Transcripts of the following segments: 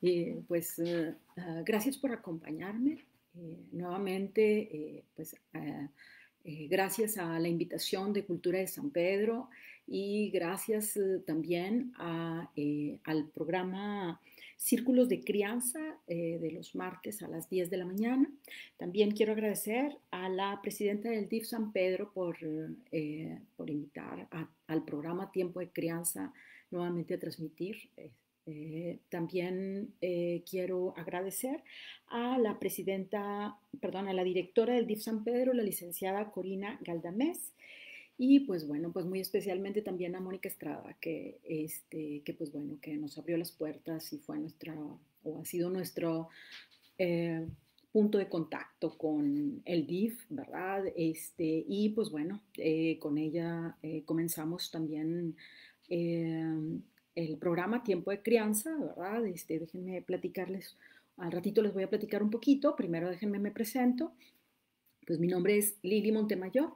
Gracias por acompañarme nuevamente. Gracias a la invitación de Cultura de San Pedro y gracias también al programa Círculos de Crianza de los martes a las 10 de la mañana. También quiero agradecer a la presidenta del DIF San Pedro por invitar al programa Tiempo de Crianza nuevamente a transmitir. También quiero agradecer a la a la directora del DIF San Pedro, la licenciada Corina Galdamés, y pues bueno, pues muy especialmente también a Mónica Estrada, que nos abrió las puertas y fue ha sido nuestro eh, punto de contacto con el DIF, ¿verdad? Y pues bueno, con ella comenzamos también el programa Tiempo de Crianza, ¿verdad? Déjenme platicarles, al ratito les voy a platicar un poquito, primero déjenme me presento. Pues mi nombre es Lili Montemayor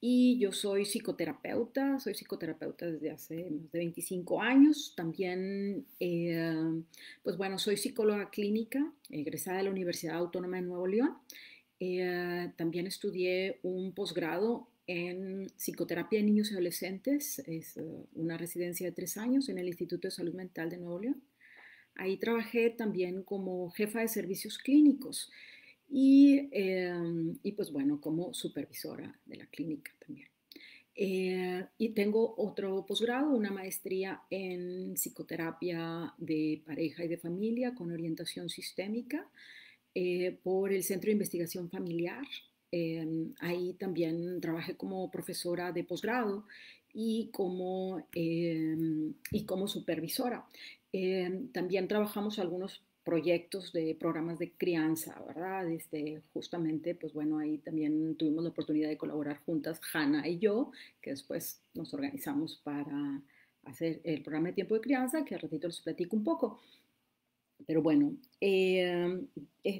y yo soy psicoterapeuta desde hace más de 25 años. También, pues bueno, soy psicóloga clínica, egresada de la Universidad Autónoma de Nuevo León. También estudié un posgrado en psicoterapia de niños y adolescentes, es una residencia de 3 años en el Instituto de Salud Mental de Nuevo León. Ahí trabajé también como jefa de servicios clínicos y pues bueno, como supervisora de la clínica también. Y tengo otro posgrado, una maestría en psicoterapia de pareja y de familia con orientación sistémica por el Centro de Investigación Familiar. Ahí también trabajé como profesora de posgrado y como supervisora. También trabajamos algunos proyectos de programas de crianza, ¿verdad? Justamente, pues bueno, ahí también tuvimos la oportunidad de colaborar juntas, Hanna y yo, que después nos organizamos para hacer el programa de tiempo de crianza, que al ratito les platico un poco. Pero bueno,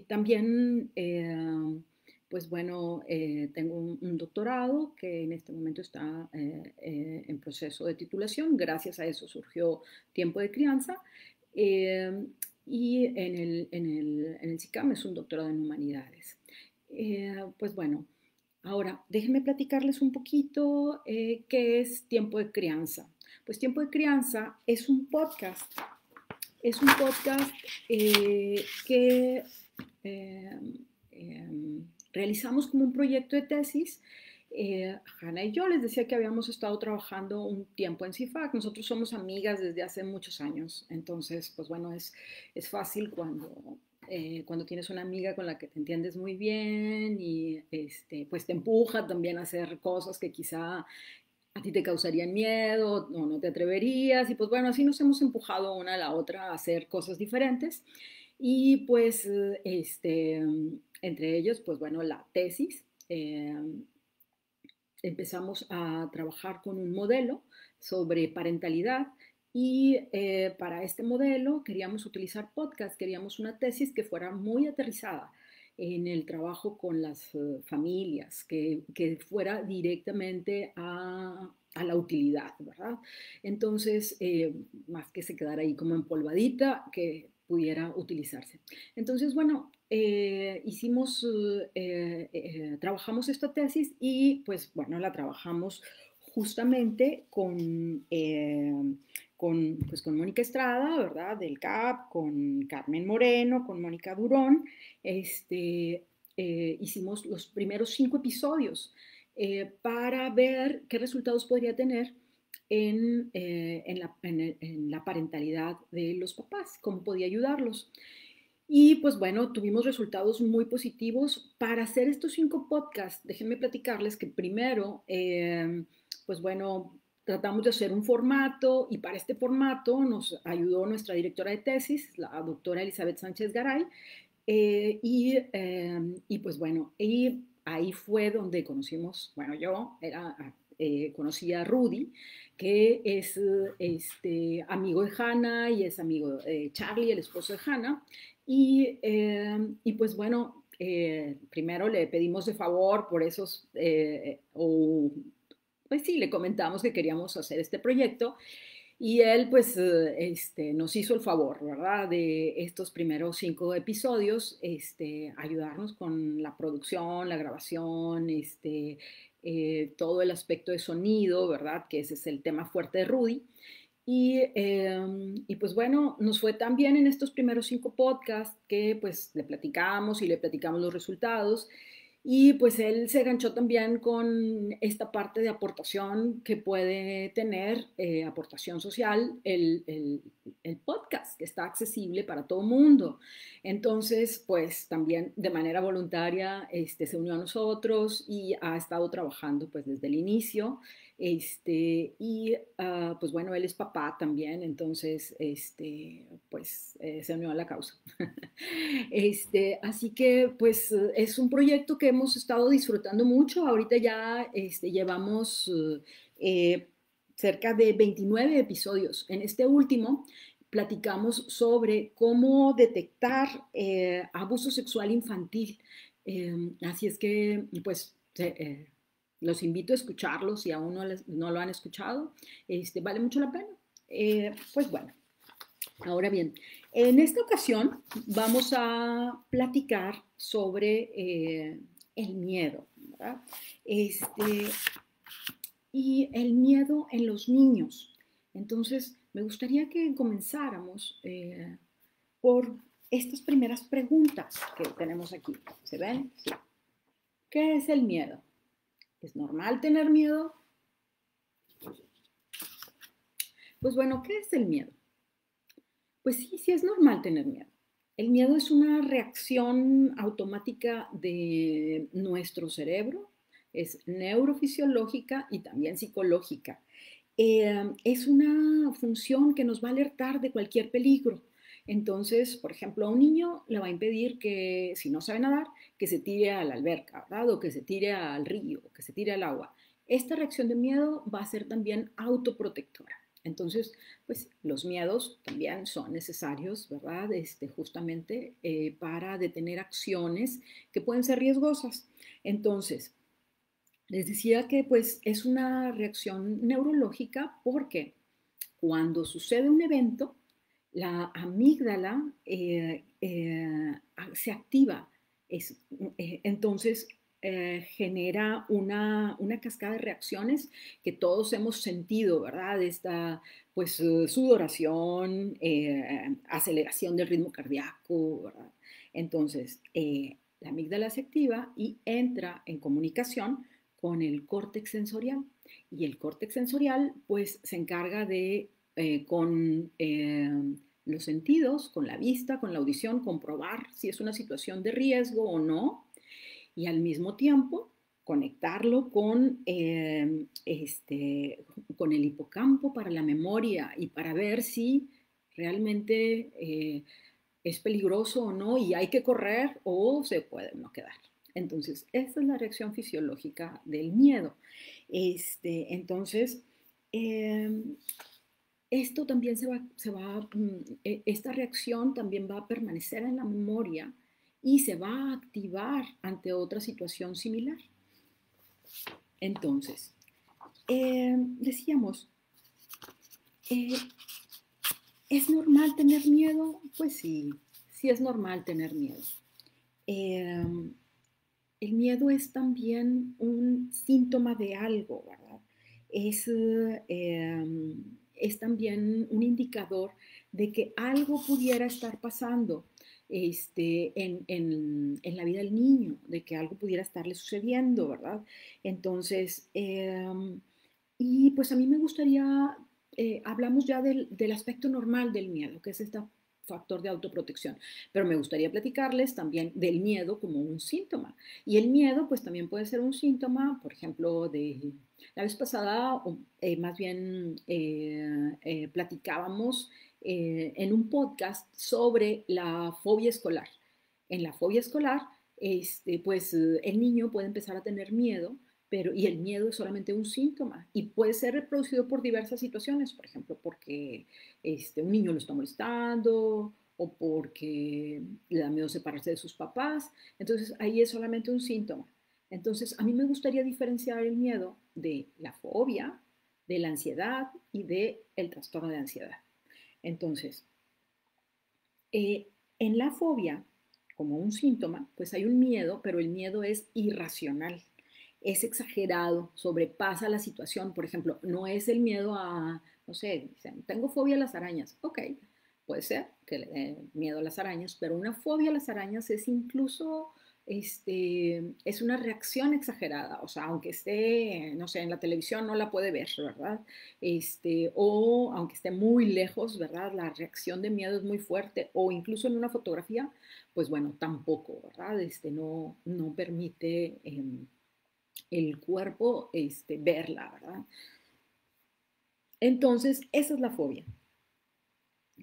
también, pues bueno, tengo un doctorado que en este momento está en proceso de titulación. Gracias a eso surgió Tiempo de Crianza. Eh, y en el SICAM es un doctorado en humanidades. Pues bueno, ahora déjenme platicarles un poquito qué es Tiempo de Crianza. Pues Tiempo de Crianza es un podcast que eh, eh, realizamos como un proyecto de tesis. Hanna y yo les decía que habíamos estado trabajando un tiempo en CIFAC. Nosotros somos amigas desde hace muchos años. Entonces, pues bueno, es fácil cuando tienes una amiga con la que te entiendes muy bien y pues te empuja también a hacer cosas que quizá a ti te causarían miedo o no te atreverías. Y pues bueno, así nos hemos empujado una a la otra a hacer cosas diferentes. Y pues entre ellos, pues bueno, la tesis. Empezamos a trabajar con un modelo sobre parentalidad y para este modelo queríamos utilizar podcast, queríamos una tesis que fuera muy aterrizada en el trabajo con las familias, que fuera directamente a la utilidad, ¿verdad? Entonces, más que se quedara ahí como empolvadita, que pudiera utilizarse. Entonces, bueno, trabajamos esta tesis y pues bueno, la trabajamos justamente con Mónica Estrada, ¿verdad? Del CAP, con Carmen Moreno, con Mónica Durón. Hicimos los primeros 5 episodios para ver qué resultados podría tener en la parentalidad de los papás, cómo podía ayudarlos. Y pues bueno, tuvimos resultados muy positivos. Para hacer estos 5 podcasts, déjenme platicarles que primero, pues bueno, tratamos de hacer un formato y para este formato nos ayudó nuestra directora de tesis, la doctora Elizabeth Sánchez Garay, y pues bueno, y ahí fue donde conocimos, bueno, conocí a Rudy, que es amigo de Hannah y es amigo de Charlie, el esposo de Hannah. Y pues bueno, primero le pedimos de favor por pues sí, le comentamos que queríamos hacer este proyecto Y él pues nos hizo el favor, ¿verdad? De estos primeros 5 episodios, ayudarnos con la producción, la grabación, todo el aspecto de sonido, ¿verdad? Que ese es el tema fuerte de Rudy. Y pues bueno, nos fue tan bien en estos primeros 5 podcasts que pues le platicamos los resultados y pues él se ganchó también con esta parte de aportación que puede tener, aportación social, el podcast, que está accesible para todo mundo. Entonces, pues también de manera voluntaria se unió a nosotros y ha estado trabajando pues desde el inicio. Pues bueno, él es papá también, entonces, pues se unió a la causa. Así que pues es un proyecto que hemos estado disfrutando mucho. Ahorita ya llevamos eh, cerca de 29 episodios. En este último platicamos sobre cómo detectar abuso sexual infantil. Así es que pues los invito a escucharlos si aún no lo han escuchado. Vale mucho la pena. Pues bueno, ahora bien, en esta ocasión vamos a platicar sobre el miedo, ¿verdad? Este, y el miedo en los niños. Entonces, me gustaría que comenzáramos por estas primeras preguntas que tenemos aquí. ¿Se ven? Sí. ¿Qué es el miedo? ¿Es normal tener miedo? Pues bueno, ¿qué es el miedo? Pues sí, sí es normal tener miedo. El miedo es una reacción automática de nuestro cerebro, es neurofisiológica y también psicológica. Es una función que nos va a alertar de cualquier peligro. Entonces, por ejemplo, a un niño le va a impedir que, si no sabe nadar, que se tire a la alberca, ¿verdad? O que se tire al río, o que se tire al agua. Esta reacción de miedo va a ser también autoprotectora. Entonces, pues los miedos también son necesarios, ¿verdad? Justamente para detener acciones que pueden ser riesgosas. Entonces, les decía que pues es una reacción neurológica porque cuando sucede un evento, la amígdala se activa. Es, entonces genera una cascada de reacciones que todos hemos sentido, ¿verdad? Esta pues sudoración, aceleración del ritmo cardíaco, ¿verdad? Entonces, la amígdala se activa y entra en comunicación con el córtex sensorial. Y el córtex sensorial pues se encarga de con los sentidos, con la vista, con la audición, comprobar si es una situación de riesgo o no, y al mismo tiempo conectarlo con el hipocampo para la memoria y para ver si realmente es peligroso o no y hay que correr o se puede no quedar. Entonces, esta es la reacción fisiológica del miedo. Entonces, eh, esto también esta reacción también va a permanecer en la memoria y se va a activar ante otra situación similar. Entonces, decíamos, eh, ¿es normal tener miedo? Pues sí, sí es normal tener miedo. Eh, el miedo es también un síntoma de algo, ¿verdad? Es, es también un indicador de que algo pudiera estar pasando en la vida del niño, de que algo pudiera estarle sucediendo, ¿verdad? Entonces, y pues a mí me gustaría, hablamos ya del aspecto normal del miedo, que es este factor de autoprotección, pero me gustaría platicarles también del miedo como un síntoma. Y el miedo pues también puede ser un síntoma, por ejemplo, de la vez pasada, más bien platicábamos en un podcast sobre la fobia escolar. En la fobia escolar, pues el niño puede empezar a tener miedo, y el miedo es solamente un síntoma y puede ser reproducido por diversas situaciones, por ejemplo, porque un niño lo está molestando o porque le da miedo separarse de sus papás. Entonces ahí es solamente un síntoma. Entonces a mí me gustaría diferenciar el miedo de la fobia de la ansiedad y del trastorno de ansiedad. Entonces, en la fobia, como un síntoma, pues hay un miedo, pero el miedo es irracional, es exagerado, sobrepasa la situación. Por ejemplo, no es el miedo a, no sé, dicen, tengo fobia a las arañas. Ok, puede ser que le dé miedo a las arañas, pero una fobia a las arañas es incluso es una reacción exagerada, o sea, aunque esté, no sé, en la televisión no la puede ver, ¿verdad? O aunque esté muy lejos, ¿verdad? La reacción de miedo es muy fuerte, o incluso en una fotografía, pues bueno, tampoco, ¿verdad? No permite el cuerpo verla, ¿verdad? Entonces, esa es la fobia.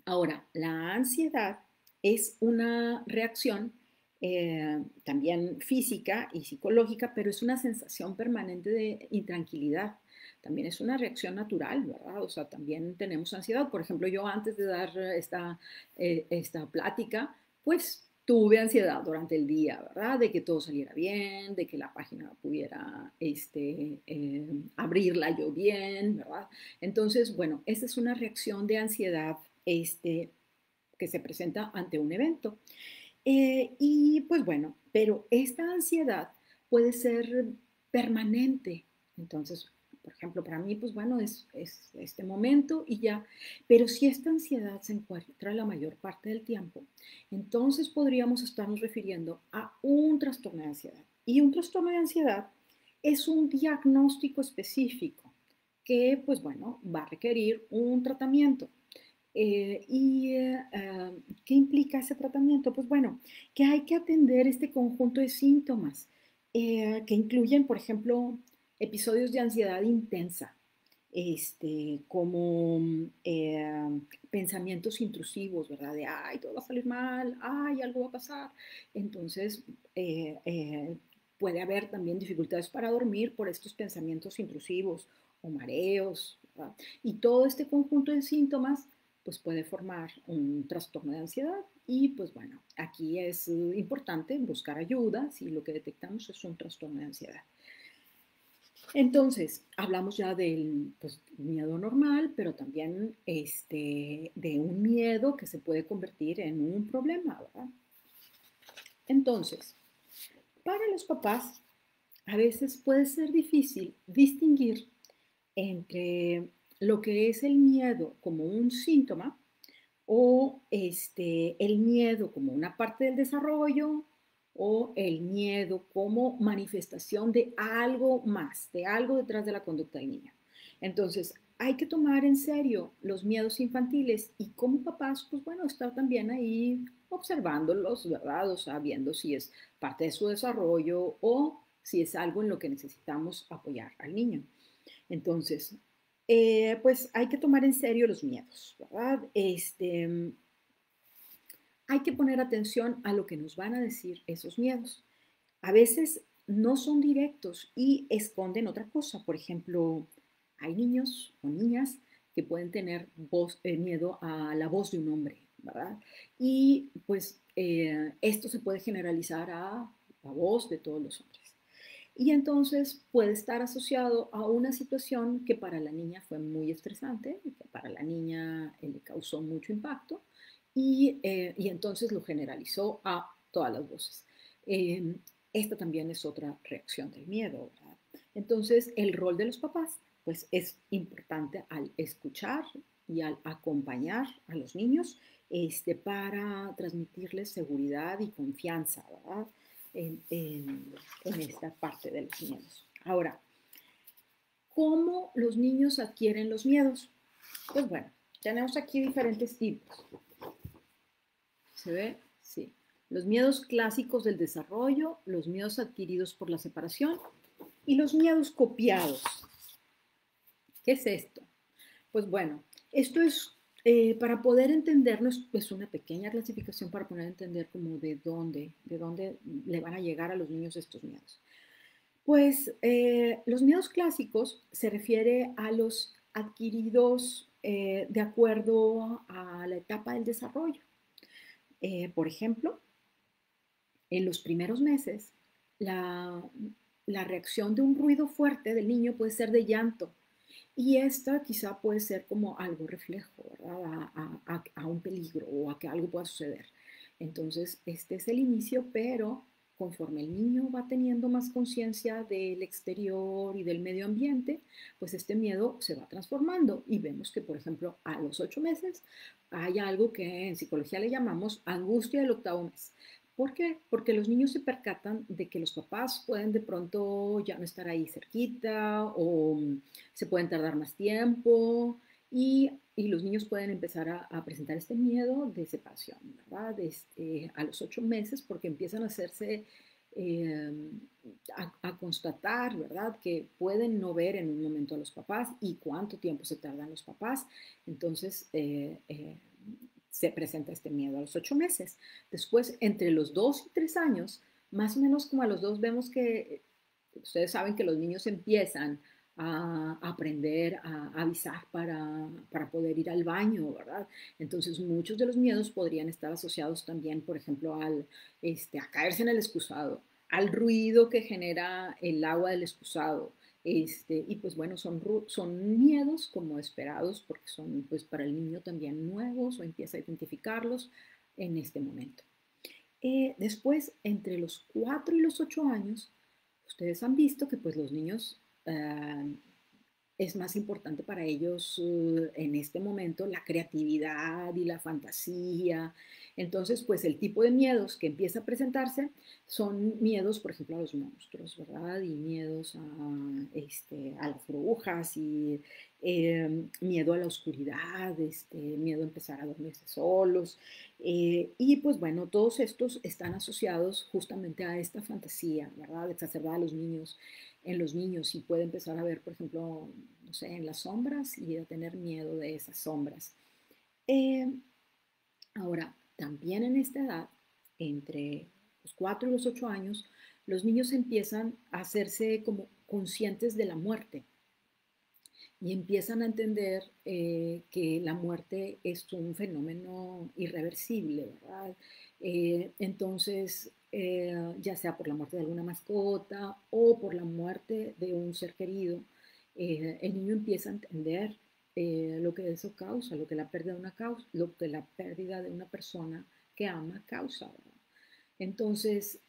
Ahora, la ansiedad es una reacción también física y psicológica, pero es una sensación permanente de intranquilidad. También es una reacción natural, ¿verdad? O sea, también tenemos ansiedad. Por ejemplo, yo antes de dar esta plática, pues tuve ansiedad durante el día, ¿verdad? De que todo saliera bien, de que la página pudiera abrirla yo bien, ¿verdad? Entonces, bueno, esa es una reacción de ansiedad este, que se presenta ante un evento. Y pues bueno, pero esta ansiedad puede ser permanente. Entonces, por ejemplo, para mí, pues bueno, es este momento y ya. Pero si esta ansiedad se encuentra la mayor parte del tiempo, entonces podríamos estarnos refiriendo a un trastorno de ansiedad. Y un trastorno de ansiedad es un diagnóstico específico que, pues bueno, va a requerir un tratamiento. ¿Qué implica ese tratamiento? Pues bueno, que hay que atender este conjunto de síntomas que incluyen, por ejemplo, episodios de ansiedad intensa, como pensamientos intrusivos, ¿verdad? De, ay, todo va a salir mal, ay, algo va a pasar. Entonces, eh, eh, puede haber también dificultades para dormir por estos pensamientos intrusivos o mareos, ¿verdad? Y todo este conjunto de síntomas pues puede formar un trastorno de ansiedad y pues bueno, aquí es importante buscar ayuda si lo que detectamos es un trastorno de ansiedad. Entonces, hablamos ya del pues, miedo normal, pero también de un miedo que se puede convertir en un problema, ¿verdad? Entonces, para los papás, a veces puede ser difícil distinguir entre lo que es el miedo como un síntoma o el miedo como una parte del desarrollo o el miedo como manifestación de algo más, de algo detrás de la conducta del niño. Entonces, hay que tomar en serio los miedos infantiles y como papás, pues bueno, estar también ahí observándolos, ¿verdad? O sea, viendo si es parte de su desarrollo o si es algo en lo que necesitamos apoyar al niño. Entonces, pues hay que tomar en serio los miedos, ¿verdad? Hay que poner atención a lo que nos van a decir esos miedos. A veces no son directos y esconden otra cosa. Por ejemplo, hay niños o niñas que pueden tener miedo a la voz de un hombre, ¿verdad? Y pues esto se puede generalizar a la voz de todos los hombres. Y entonces puede estar asociado a una situación que para la niña fue muy estresante, que para la niña le causó mucho impacto y entonces lo generalizó a todas las voces. Eh, Esta también es otra reacción del miedo, ¿verdad? Entonces el rol de los papás pues es importante al escuchar y al acompañar a los niños para transmitirles seguridad y confianza, ¿verdad? en, en, en esta parte de los miedos. Ahora, ¿cómo los niños adquieren los miedos? Pues bueno, tenemos aquí diferentes tipos. ¿Se ve? Sí. Los miedos clásicos del desarrollo, los miedos adquiridos por la separación y los miedos copiados. ¿Qué es esto? Pues bueno, esto es para poder entendernos, pues una pequeña clasificación para poder entender como de dónde le van a llegar a los niños estos miedos. Pues los miedos clásicos se refiere a los adquiridos de acuerdo a la etapa del desarrollo. Por ejemplo, en los primeros meses, la, la reacción de un ruido fuerte del niño puede ser de llanto Y esta quizá puede ser como algo reflejo, ¿verdad? A un peligro o a que algo pueda suceder. Entonces, este es el inicio, pero conforme el niño va teniendo más conciencia del exterior y del medio ambiente, pues este miedo se va transformando y vemos que, por ejemplo, a los 8 meses hay algo que en psicología le llamamos angustia del octavo mes. ¿Por qué? Porque los niños se percatan de que los papás pueden de pronto ya no estar ahí cerquita o se pueden tardar más tiempo y los niños pueden empezar a presentar este miedo de separación, ¿verdad? A los 8 meses porque empiezan a hacerse, eh, a constatar, ¿verdad? Que pueden no ver en un momento a los papás y cuánto tiempo se tardan los papás. Entonces, se presenta este miedo a los 8 meses. Después, entre los 2 y 3 años, más o menos como a los 2 vemos que ustedes saben que los niños empiezan a aprender a avisar para poder ir al baño, ¿verdad? Entonces muchos de los miedos podrían estar asociados también, por ejemplo, a caerse en el excusado, al ruido que genera el agua del excusado. Y pues bueno, son miedos como esperados porque son pues para el niño también nuevos o empieza a identificarlos en este momento. Después, entre los 4 y los 8 años, ustedes han visto que pues los niños es más importante para ellos en este momento la creatividad y la fantasía. Entonces, pues el tipo de miedos que empieza a presentarse son miedos, por ejemplo, a los monstruos, ¿verdad? Y miedos a las brujas y miedo a la oscuridad, miedo a empezar a dormirse solos. Y pues bueno, todos estos están asociados justamente a esta fantasía, ¿verdad? Exacerbada a los niños, en los niños y puede empezar a ver, por ejemplo, no sé, en las sombras y a tener miedo de esas sombras. Eh, Ahora, también en esta edad, entre los 4 y los 8 años, los niños empiezan a hacerse como conscientes de la muerte y empiezan a entender que la muerte es un fenómeno irreversible, ¿verdad? Entonces, ya sea por la muerte de alguna mascota o por la muerte de un ser querido, el niño empieza a entender lo que eso causa, lo que la pérdida de una causa, lo que la pérdida de una persona que ama causa, ¿verdad? Entonces,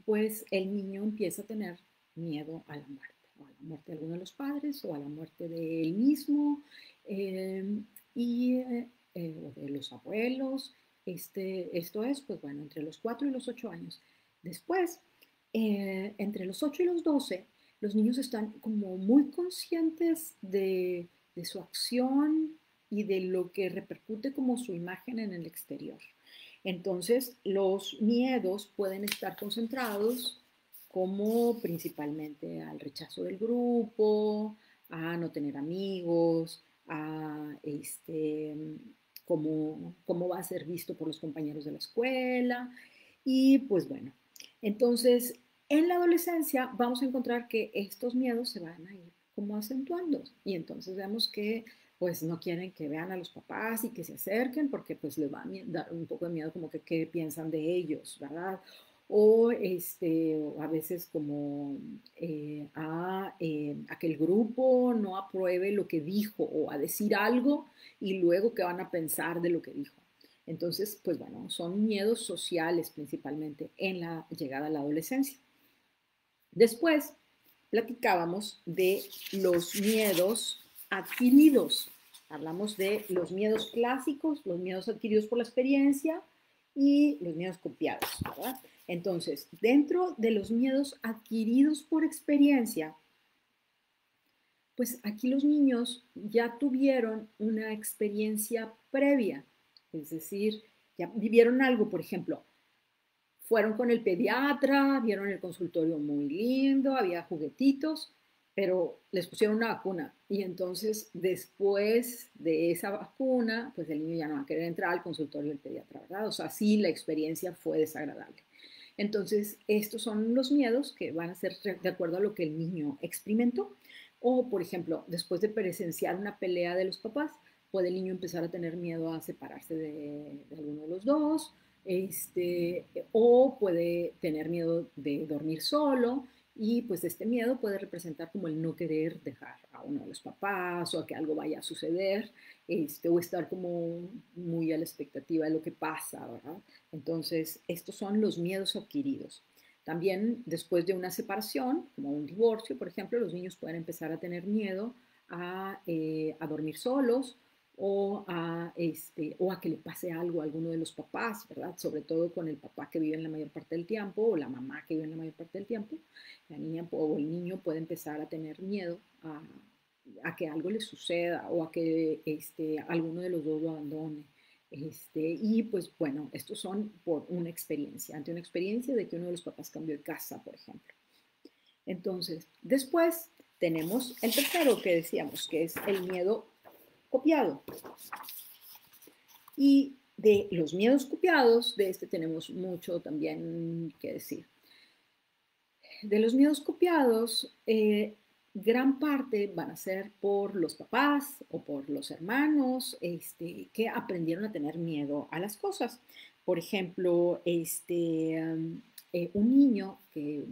pues el niño empieza a tener miedo a la muerte, o a la muerte de alguno de los padres, o a la muerte de él mismo, eh, o de los abuelos. Esto es, pues bueno, entre los 4 y los 8 años. Después, entre los 8 y los 12, los niños están como muy conscientes de su acción y de lo que repercute como su imagen en el exterior. Entonces, los miedos pueden estar concentrados como principalmente al rechazo del grupo, a no tener amigos, a cómo va a ser visto por los compañeros de la escuela. Y pues bueno, entonces en la adolescencia vamos a encontrar que estos miedos se van a ir como acentuando y entonces vemos que pues no quieren que vean a los papás y que se acerquen porque pues les va a dar un poco de miedo como que qué piensan de ellos, ¿verdad? O a veces como a que el grupo no apruebe lo que dijo o a decir algo y luego qué van a pensar de lo que dijo. Entonces, pues bueno, son miedos sociales principalmente en la llegada a la adolescencia. Después platicábamos de los miedos adquiridos. Hablamos de los miedos clásicos, los miedos adquiridos por la experiencia y los miedos copiados, ¿verdad? Entonces, dentro de los miedos adquiridos por experiencia, pues aquí los niños ya tuvieron una experiencia previa, es decir, ya vivieron algo, por ejemplo, fueron con el pediatra, vieron el consultorio muy lindo, había juguetitos, pero les pusieron una vacuna. Y entonces, después de esa vacuna, pues el niño ya no va a querer entrar al consultorio del pediatra, ¿verdad? O sea, sí, la experiencia fue desagradable. Entonces, estos son los miedos que van a ser de acuerdo a lo que el niño experimentó. O, por ejemplo, después de presenciar una pelea de los papás, puede el niño empezar a tener miedo a separarse de alguno de los dos, o puede tener miedo de dormir solo Y pues este miedo puede representar como el no querer dejar a uno de los papás o a que algo vaya a suceder, o estar como muy a la expectativa de lo que pasa, ¿verdad? Entonces, estos son los miedos adquiridos. También después de una separación, como un divorcio, por ejemplo, los niños pueden empezar a tener miedo a dormir solos o a que le pase algo a alguno de los papás, ¿verdad? Sobre todo con el papá que vive en la mayor parte del tiempo o la mamá que vive en la mayor parte del tiempo. La niña o el niño puede empezar a tener miedo a que algo le suceda o a que alguno de los dos lo abandone. Y pues bueno, estos son por una experiencia, ante una experiencia de que uno de los papás cambió de casa, por ejemplo. Entonces, después tenemos el tercero que decíamos, que es el miedo copiado. Y de los miedos copiados, de este tenemos mucho también que decir. De los miedos copiados, gran parte van a ser por los papás o por los hermanos que aprendieron a tener miedo a las cosas. Por ejemplo, un niño que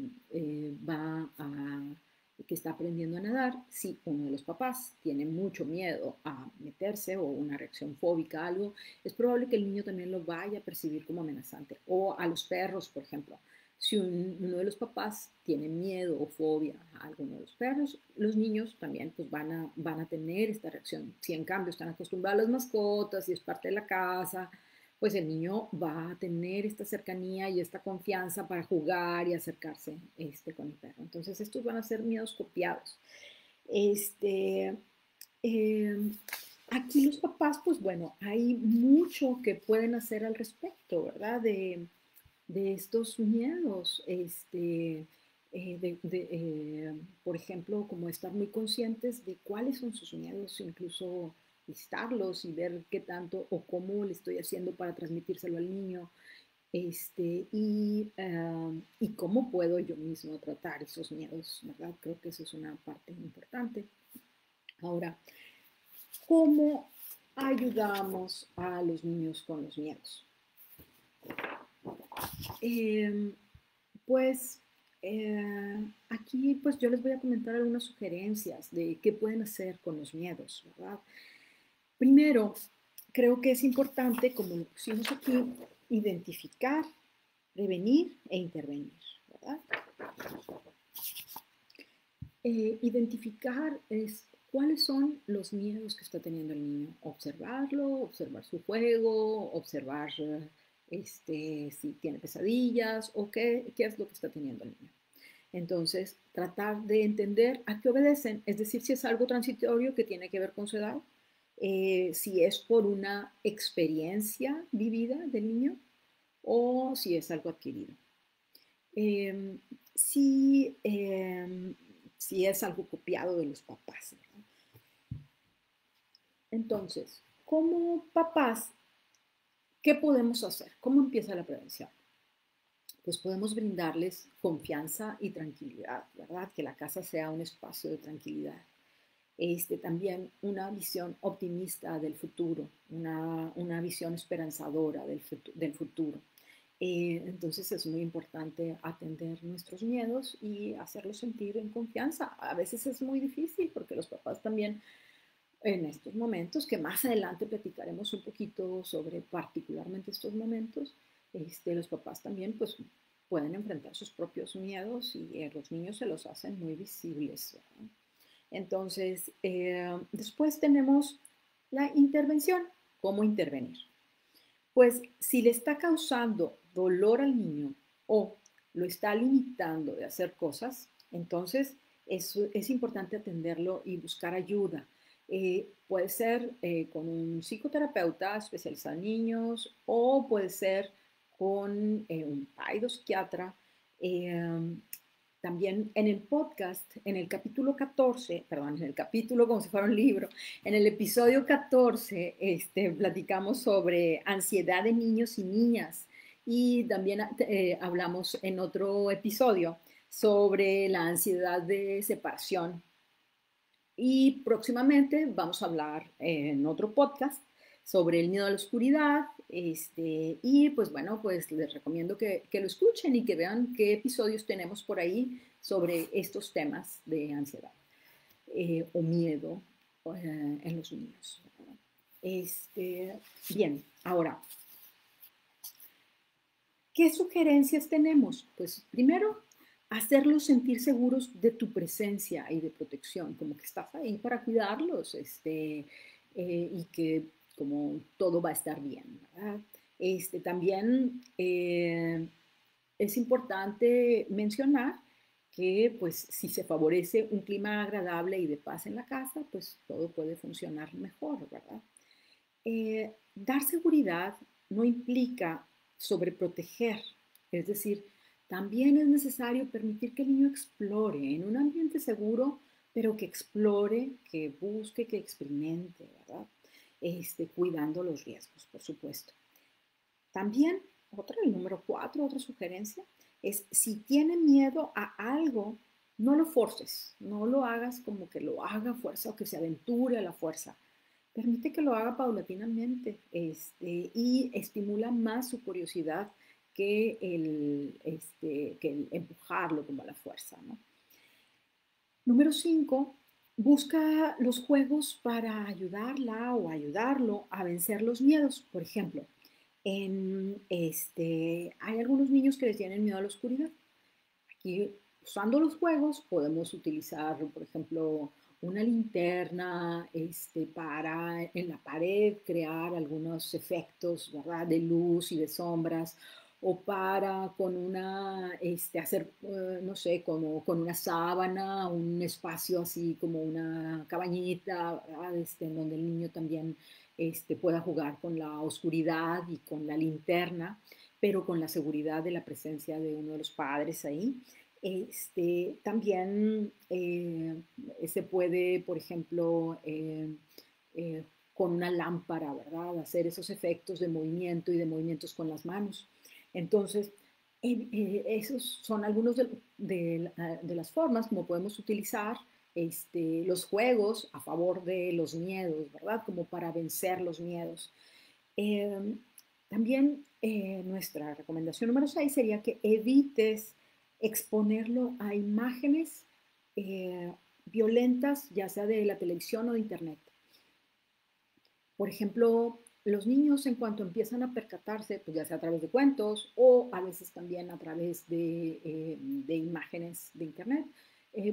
está aprendiendo a nadar, si uno de los papás tiene mucho miedo a meterse o una reacción fóbica a algo, es probable que el niño también lo vaya a percibir como amenazante. O a los perros, por ejemplo. Si uno de los papás tiene miedo o fobia a alguno de los perros, los niños también pues, van a tener esta reacción. Si en cambio están acostumbrados a las mascotas y es parte de la casa, pues el niño va a tener esta cercanía y esta confianza para jugar y acercarse con el perro. Entonces estos van a ser miedos copiados. Este, eh, Aquí los papás, pues bueno, hay mucho que pueden hacer al respecto, ¿verdad? De estos miedos, por ejemplo, como estar muy conscientes de cuáles son sus miedos, incluso listarlos y ver qué tanto o cómo le estoy haciendo para transmitírselo al niño, y cómo puedo yo mismo tratar esos miedos, ¿verdad? Creo que eso es una parte importante. Ahora, ¿cómo ayudamos a los niños con los miedos? Eh, pues aquí pues yo les voy a comentar algunas sugerencias de qué pueden hacer con los miedos, ¿verdad? Primero, creo que es importante, como lo pusimos aquí, identificar, prevenir e intervenir, ¿verdad? Identificar es cuáles son los miedos que está teniendo el niño. Observarlo, observar su juego, observar si tiene pesadillas o qué es lo que está teniendo el niño. Entonces, tratar de entender a qué obedecen, es decir, si es algo transitorio que tiene que ver con su edad, si es por una experiencia vivida del niño o si es algo adquirido. Eh, si, eh, si es algo copiado de los papás, ¿verdad? Entonces, como papás, ¿qué podemos hacer? ¿Cómo empieza la prevención? Pues podemos brindarles confianza y tranquilidad, ¿verdad? Que la casa sea un espacio de tranquilidad. También una visión optimista del futuro, una visión esperanzadora del futuro. Entonces es muy importante atender nuestros miedos y hacerlos sentir en confianza. A veces es muy difícil porque los papás también en estos momentos, que más adelante platicaremos un poquito sobre particularmente estos momentos, los papás también pues pueden enfrentar sus propios miedos y los niños se los hacen muy visibles, ¿verdad? Entonces, después tenemos la intervención. ¿Cómo intervenir? Pues si le está causando dolor al niño o lo está limitando de hacer cosas, entonces es importante atenderlo y buscar ayuda. Puede ser con un psicoterapeuta especializado en niños o puede ser con un psiquiatra. Eh, También en el podcast, en el capítulo 14, perdón, en el capítulo como si fuera un libro, en el episodio 14, platicamos sobre ansiedad de niños y niñas y también hablamos en otro episodio sobre la ansiedad de separación. Y próximamente vamos a hablar en otro podcast sobre el miedo a la oscuridad Y pues bueno, pues les recomiendo que lo escuchen y que vean qué episodios tenemos por ahí sobre estos temas de ansiedad o miedo en los niños. Bien, ahora, ¿qué sugerencias tenemos? Pues primero, hacerlos sentir seguros de tu presencia y de protección, como que estás ahí para cuidarlos, y que como todo va a estar bien, ¿verdad? También es importante mencionar que pues si se favorece un clima agradable y de paz en la casa, pues todo puede funcionar mejor, ¿verdad? Dar seguridad no implica sobreproteger, es decir, también es necesario permitir que el niño explore en un ambiente seguro, pero que explore, que busque, que experimente, ¿verdad? Cuidando los riesgos, por supuesto. También, el número 4, otra sugerencia, es si tiene miedo a algo, no lo forces, no lo hagas como que lo haga a fuerza o que se aventure a la fuerza. Permite que lo haga paulatinamente y estimula más su curiosidad que el empujarlo como a la fuerza, ¿no? Número 5, busca los juegos para ayudarla o ayudarlo a vencer los miedos. Por ejemplo, hay algunos niños que les tienen miedo a la oscuridad. Aquí, usando los juegos, podemos utilizar, por ejemplo, una linterna para en la pared crear algunos efectos, ¿verdad? De luz y de sombras, o para con hacer, no sé, como con una sábana, un espacio así como una cabañita, ¿verdad? En donde el niño también pueda jugar con la oscuridad y con la linterna, pero con la seguridad de la presencia de uno de los padres ahí. También se puede, por ejemplo, eh, con una lámpara, ¿verdad? Hacer esos efectos de movimiento y de movimientos con las manos. Entonces, esos son algunos de las formas como podemos utilizar los juegos a favor de los miedos, ¿verdad? Como para vencer los miedos. Eh, También nuestra recomendación número 6 sería que evites exponerlo a imágenes violentas, ya sea de la televisión o de internet. Por ejemplo, los niños en cuanto empiezan a percatarse, pues ya sea a través de cuentos o a veces también a través de imágenes de internet,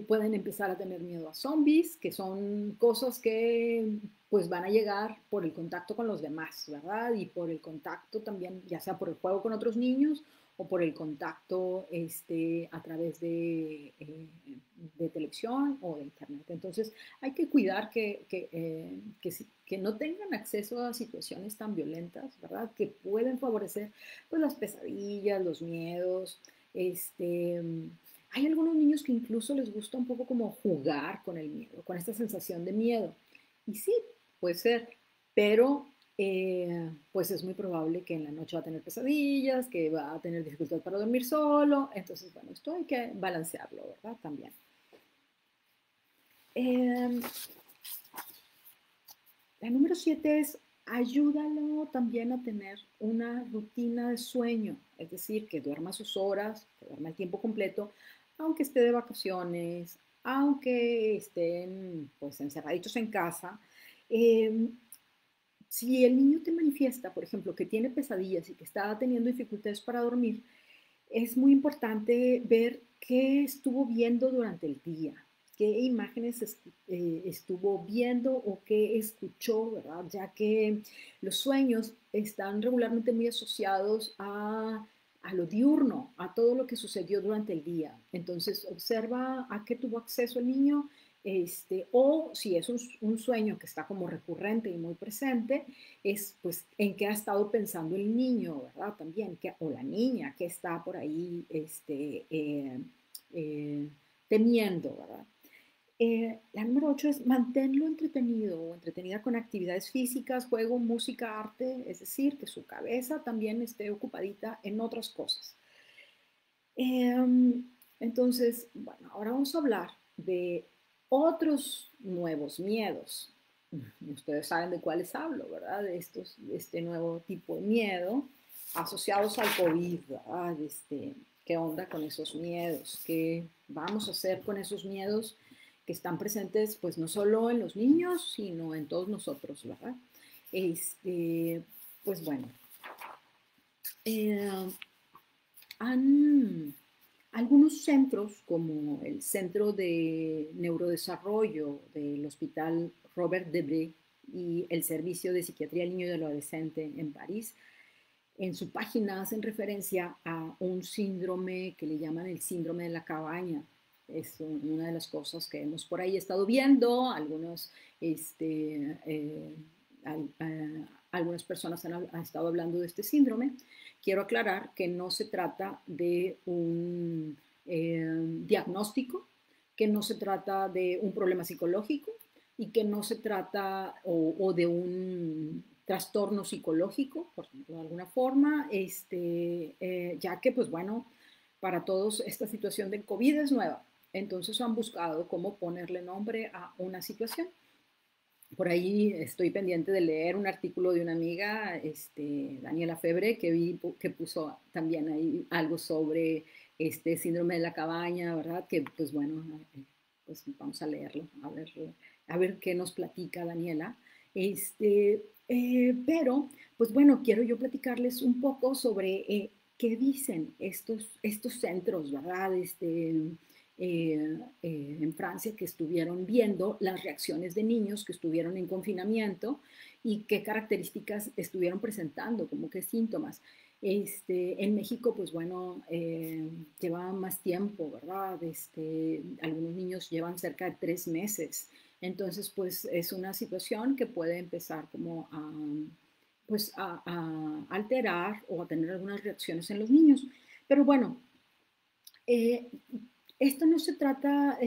pueden empezar a tener miedo a zombies, que son cosas que pues van a llegar por el contacto con los demás, ¿verdad? Y por el contacto también, ya sea por el juego con otros niños o por el contacto a través de televisión o de internet. Entonces, hay que cuidar que no tengan acceso a situaciones tan violentas, ¿verdad? Que pueden favorecer pues, las pesadillas, los miedos. Hay algunos niños que incluso les gusta un poco como jugar con el miedo, con esta sensación de miedo. Y sí, puede ser, pero pues es muy probable que en la noche va a tener pesadillas, que va a tener dificultad para dormir solo. Entonces, bueno, esto hay que balancearlo, ¿verdad? También. Eh, La número 7 es ayúdalo también a tener una rutina de sueño, es decir, que duerma sus horas, que duerma el tiempo completo, aunque esté de vacaciones, aunque estén pues encerraditos en casa. Eh, si el niño te manifiesta, por ejemplo, que tiene pesadillas y que está teniendo dificultades para dormir, es muy importante ver qué estuvo viendo durante el día, qué imágenes estuvo viendo o qué escuchó, ¿verdad? Ya que los sueños están regularmente muy asociados a lo diurno, a todo lo que sucedió durante el día. Entonces, observa a qué tuvo acceso el niño, o si es un sueño que está como recurrente y muy presente, es pues en qué ha estado pensando el niño, ¿verdad? También, o la niña que está por ahí eh, temiendo, ¿verdad? La número 8 es mantenerlo entretenido o entretenida con actividades físicas, juego, música, arte, es decir, que su cabeza también esté ocupadita en otras cosas. Entonces, bueno, ahora vamos a hablar de otros nuevos miedos. Ustedes saben de cuáles hablo, ¿verdad? De este nuevo tipo de miedo asociados al COVID, ¿verdad? ¿Qué onda con esos miedos? ¿Qué vamos a hacer con esos miedos que están presentes, pues no solo en los niños, sino en todos nosotros, ¿verdad? Este, pues bueno, eh, han, algunos centros, como el Centro de Neurodesarrollo del Hospital Robert Debré y el Servicio de Psiquiatría del Niño y del Adolescente en París, en su página hacen referencia a un síndrome que le llaman el síndrome de la cabaña. Es una de las cosas que hemos por ahí estado viendo. Algunas personas han estado hablando de este síndrome. Quiero aclarar que no se trata de un diagnóstico, que no se trata de un problema psicológico y que no se trata o de un trastorno psicológico, por ejemplo, de alguna forma, ya que, pues bueno, para todos esta situación del COVID es nueva. Entonces han buscado cómo ponerle nombre a una situación. Por ahí estoy pendiente de leer un artículo de una amiga, Daniela Febre, que vi que puso también ahí algo sobre este síndrome de la cabaña, ¿verdad? Que pues bueno, pues vamos a leerlo, a ver qué nos platica Daniela. Pero, pues bueno, quiero yo platicarles un poco sobre qué dicen estos centros, ¿verdad? En Francia que estuvieron viendo las reacciones de niños que estuvieron en confinamiento y qué características estuvieron presentando, como qué síntomas. En México, pues bueno, lleva más tiempo, ¿verdad? Algunos niños llevan cerca de 3 meses. Entonces, pues es una situación que puede empezar como pues a alterar o a tener algunas reacciones en los niños. Pero bueno, eh, esto no se trata,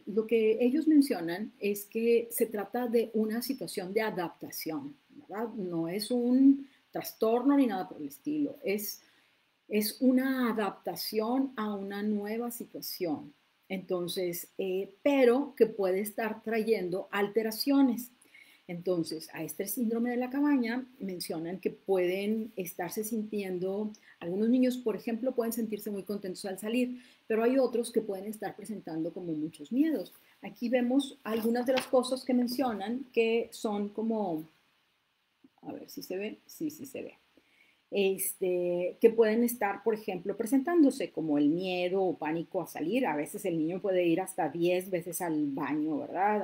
lo que ellos mencionan es que se trata de una situación de adaptación, ¿verdad? No es un trastorno ni nada por el estilo, es una adaptación a una nueva situación. Entonces, pero que puede estar trayendo alteraciones. Entonces, a este síndrome de la cabaña mencionan que pueden estarse sintiendo, algunos niños, por ejemplo, pueden sentirse muy contentos al salir, pero hay otros que pueden estar presentando como muchos miedos. Aquí vemos algunas de las cosas que mencionan que son como, a ver si se ve, sí, sí se ve. Que pueden estar, por ejemplo, presentándose como el miedo o pánico a salir. A veces el niño puede ir hasta 10 veces al baño, ¿verdad?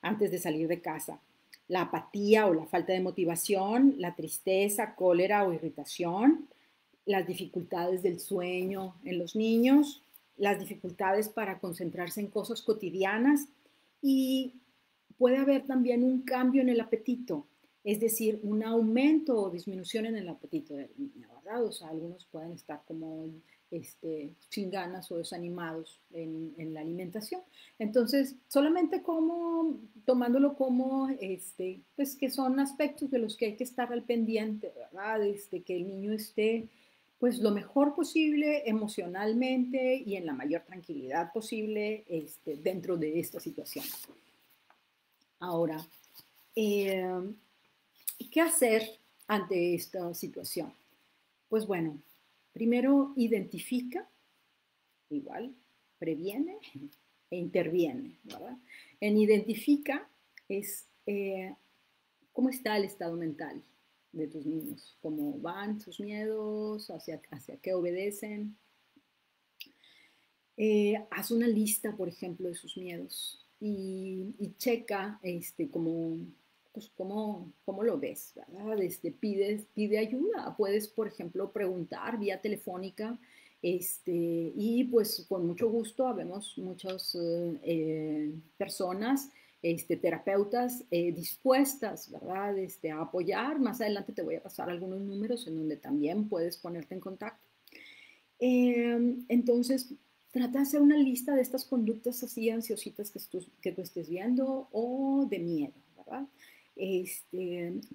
Antes de salir de casa. La apatía o la falta de motivación, la tristeza, cólera o irritación, las dificultades del sueño en los niños, las dificultades para concentrarse en cosas cotidianas y puede haber también un cambio en el apetito, es decir, un aumento o disminución en el apetito del niño, ¿verdad? O sea, algunos pueden estar como sin ganas o desanimados en la alimentación. Entonces, solamente como tomándolo como, pues que son aspectos de los que hay que estar al pendiente, ¿verdad? Que el niño esté pues lo mejor posible emocionalmente y en la mayor tranquilidad posible dentro de esta situación. Ahora, eh, ¿qué hacer ante esta situación? Pues bueno, primero identifica, igual, previene e interviene, ¿verdad? En identifica es cómo está el estado mental de tus niños, cómo van sus miedos, hacia qué obedecen. Haz una lista, por ejemplo, de sus miedos y checa pues, cómo lo ves, ¿verdad? Pide ayuda. Puedes, por ejemplo, preguntar vía telefónica y pues con mucho gusto habemos muchas personas, terapeutas dispuestas, ¿verdad? A apoyar. Más adelante te voy a pasar algunos números en donde también puedes ponerte en contacto. Entonces, trata de hacer una lista de estas conductas así ansiositas que tú estés viendo o de miedo, ¿verdad?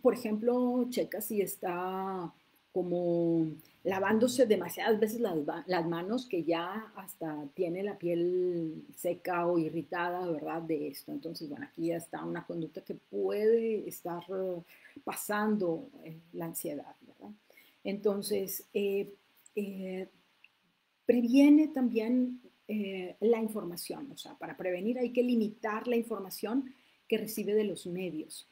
Por ejemplo, checa si está como la lavándose demasiadas veces las manos, que ya hasta tiene la piel seca o irritada, ¿verdad? De esto. Entonces, bueno, aquí ya está una conducta que puede estar pasando la ansiedad, ¿verdad? Entonces, eh, previene también la información, o sea, para prevenir hay que limitar la información que recibe de los medios.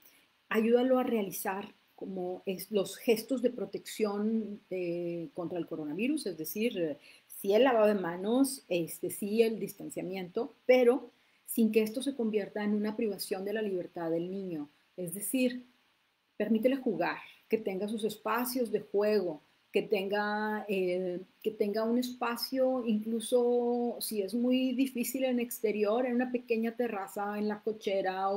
Ayúdalo a realizar como los gestos de protección contra el coronavirus, es decir, sí el lavado de manos, sí el distanciamiento, pero sin que esto se convierta en una privación de la libertad del niño. Es decir, permítele jugar, que tenga sus espacios de juego, que tenga un espacio, incluso si es muy difícil en exterior, en una pequeña terraza, en la cochera,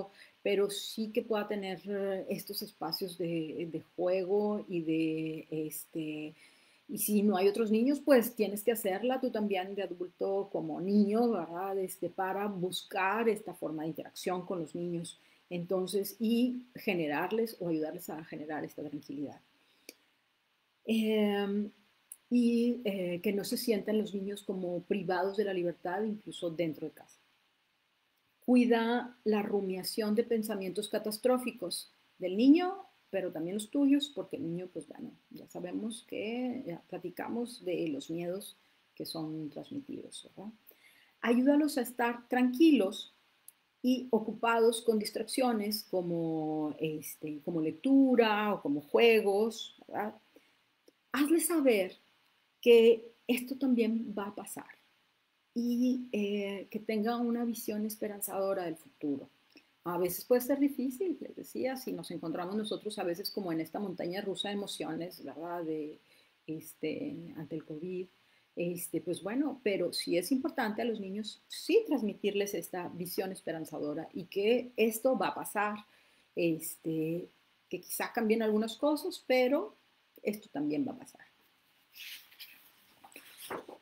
pero sí que pueda tener estos espacios de juego y si no hay otros niños, pues tienes que hacerla tú también de adulto como niño, ¿verdad? Para buscar esta forma de interacción con los niños. Entonces, y generarles o ayudarles a generar esta tranquilidad. Que no se sientan los niños como privados de la libertad, incluso dentro de casa. Cuida la rumiación de pensamientos catastróficos del niño, pero también los tuyos, porque el niño, pues bueno, ya sabemos que ya platicamos de los miedos que son transmitidos, ¿verdad? Ayúdalos a estar tranquilos y ocupados con distracciones como lectura o como juegos, ¿verdad? Hazle saber que esto también va a pasar y que tenga una visión esperanzadora del futuro. A veces puede ser difícil, les decía, si nos encontramos nosotros a veces como en esta montaña rusa de emociones, ¿verdad? Ante el COVID, pues bueno, pero sí es importante a los niños sí transmitirles esta visión esperanzadora y que esto va a pasar, que quizá cambien algunas cosas, pero esto también va a pasar.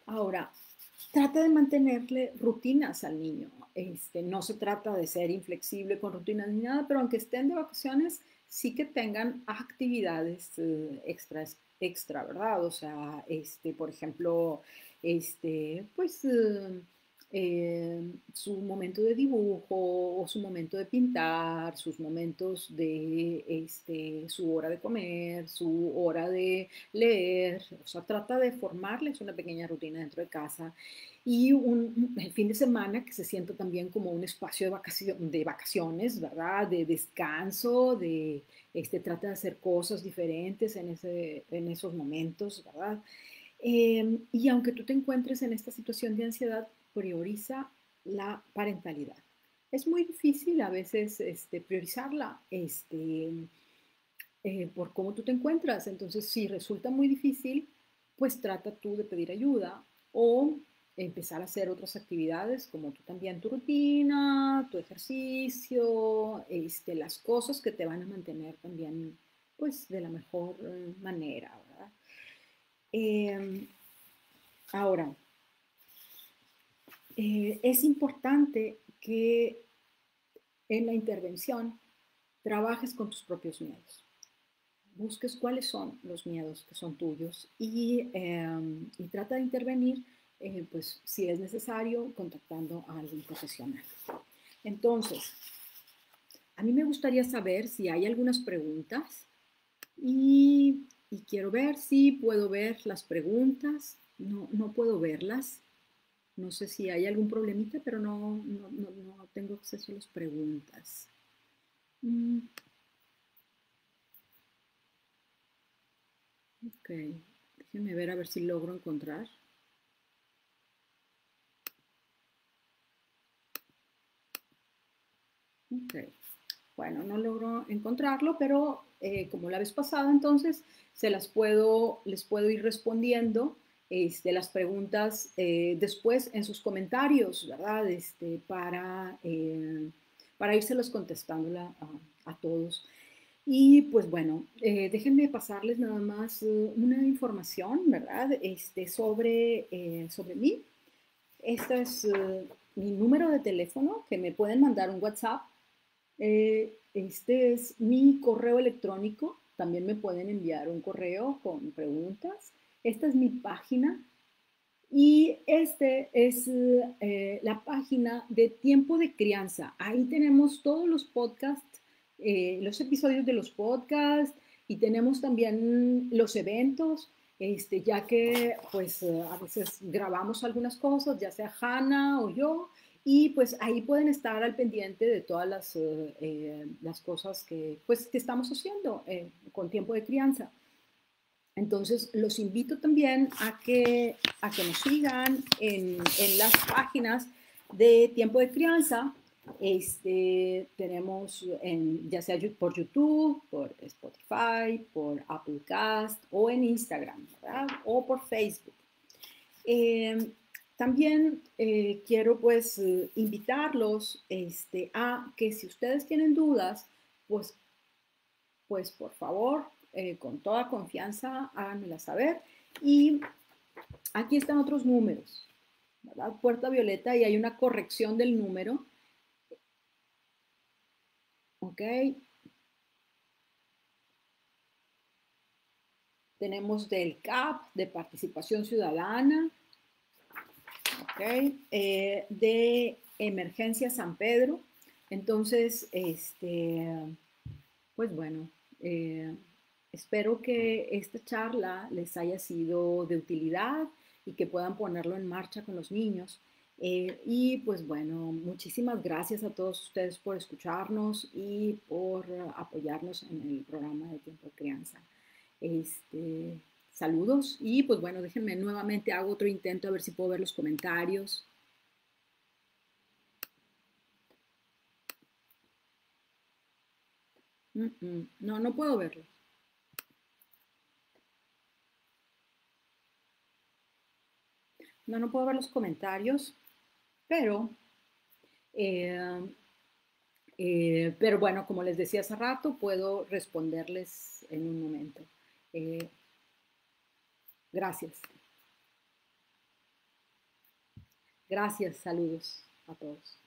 Ahora, trata de mantenerle rutinas al niño. No se trata de ser inflexible con rutinas ni nada, pero aunque estén de vacaciones, sí que tengan actividades extra, ¿verdad? O sea, por ejemplo, pues su momento de dibujo o su momento de pintar, sus momentos de su hora de comer, su hora de leer. O sea, trata de formarles una pequeña rutina dentro de casa y el fin de semana que se sienta también como un espacio de vacaciones, ¿verdad? De descanso, trata de hacer cosas diferentes en esos momentos, ¿verdad? Y aunque tú te encuentres en esta situación de ansiedad, prioriza la parentalidad. Es muy difícil a veces priorizarla por cómo tú te encuentras. Entonces, si resulta muy difícil, pues trata tú de pedir ayuda o empezar a hacer otras actividades como tú también tu rutina, tu ejercicio, las cosas que te van a mantener también pues de la mejor manera, ¿verdad? Eh, Ahora, es importante que en la intervención trabajes con tus propios miedos. Busques cuáles son los miedos que son tuyos y trata de intervenir, pues si es necesario, contactando a algún profesional. Entonces, a mí me gustaría saber si hay algunas preguntas y quiero ver si puedo ver las preguntas. No, no puedo verlas. No sé si hay algún problemita, pero no tengo acceso a las preguntas. Ok, déjenme ver a ver si logro encontrar. Ok, bueno, no logro encontrarlo, pero como la vez pasada, entonces les puedo ir respondiendo las preguntas después en sus comentarios, ¿verdad? Para írselos contestando a todos. Y pues bueno, déjenme pasarles nada más una información, ¿verdad? Sobre mí. Este es mi número de teléfono, que me pueden mandar un WhatsApp. Este es mi correo electrónico. También me pueden enviar un correo con preguntas. Esta es mi página y este es la página de Tiempo de Crianza. Ahí tenemos todos los podcasts, los episodios de los podcasts y tenemos también los eventos, ya que pues a veces grabamos algunas cosas, ya sea Hanna o yo, y pues ahí pueden estar al pendiente de todas las cosas que, pues, que estamos haciendo con Tiempo de Crianza. Entonces, los invito también a que nos sigan en las páginas de Tiempo de Crianza. Tenemos ya sea por YouTube, por Spotify, por Apple Cast o en Instagram, ¿verdad? O por Facebook. Eh, También quiero pues invitarlos a que si ustedes tienen dudas, pues por favor, con toda confianza, háganmela saber. Y aquí están otros números, ¿verdad? Puerta Violeta y hay una corrección del número, ¿ok? Tenemos del CAP, de Participación Ciudadana, ¿ok? De Emergencia San Pedro. Entonces, pues bueno, espero que esta charla les haya sido de utilidad y que puedan ponerlo en marcha con los niños. Y pues bueno, muchísimas gracias a todos ustedes por escucharnos y por apoyarnos en el programa de Tiempo de Crianza. Saludos y pues bueno, déjenme nuevamente, hago otro intento a ver si puedo ver los comentarios. No, no puedo verlos. No, no puedo ver los comentarios, pero eh, pero bueno, como les decía hace rato, puedo responderles en un momento. Eh, Gracias. Gracias, saludos a todos.